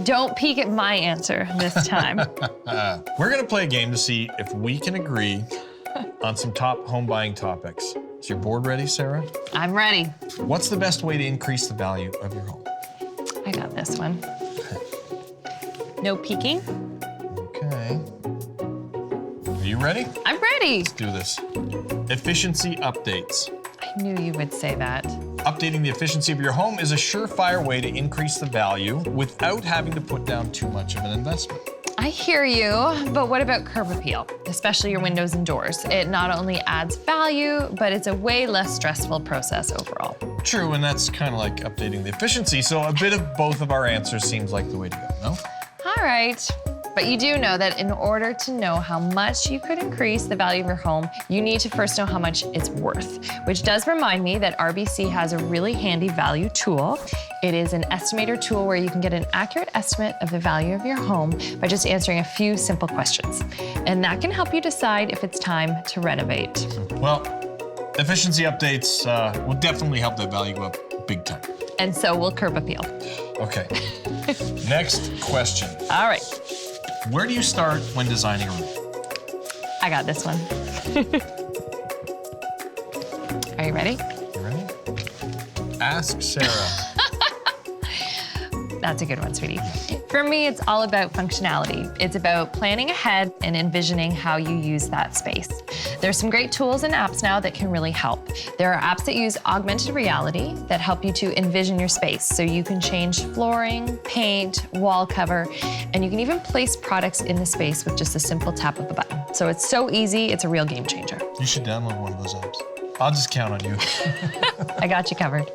Don't peek at my answer this time. We're gonna play a game to see if we can agree on some top home buying topics. Is your board ready, Sarah? I'm ready. What's the best way to increase the value of your home? I got this one. No peeking. Okay. Are you ready? I'm ready. Let's do this. Efficiency updates. I knew you would say that. Updating the efficiency of your home is a surefire way to increase the value without having to put down too much of an investment. I hear you, but what about curb appeal, especially your windows and doors? It not only adds value, but it's a way less stressful process overall. True, and that's kind of like updating the efficiency, so a bit of both of our answers seems like the way to go, no? All right. But you do know that in order to know how much you could increase the value of your home, you need to first know how much it's worth, which does remind me that RBC has a really handy value tool. It is an estimator tool where you can get an accurate estimate of the value of your home by just answering a few simple questions. And that can help you decide if it's time to renovate. Well, efficiency updates will definitely help that value go up big time. And so will curb appeal. Okay. Next question. All right. Where do you start when designing a room? I got this one. Are you ready? You ready? Ask Sarah. That's a good one, sweetie. For me, it's all about functionality. It's about planning ahead and envisioning how you use that space. There's some great tools and apps now that can really help. There are apps that use augmented reality that help you to envision your space. So you can change flooring, paint, wall cover, and you can even place products in the space with just a simple tap of a button. So it's so easy, it's a real game changer. You should download one of those apps. I'll just count on you. I got you covered.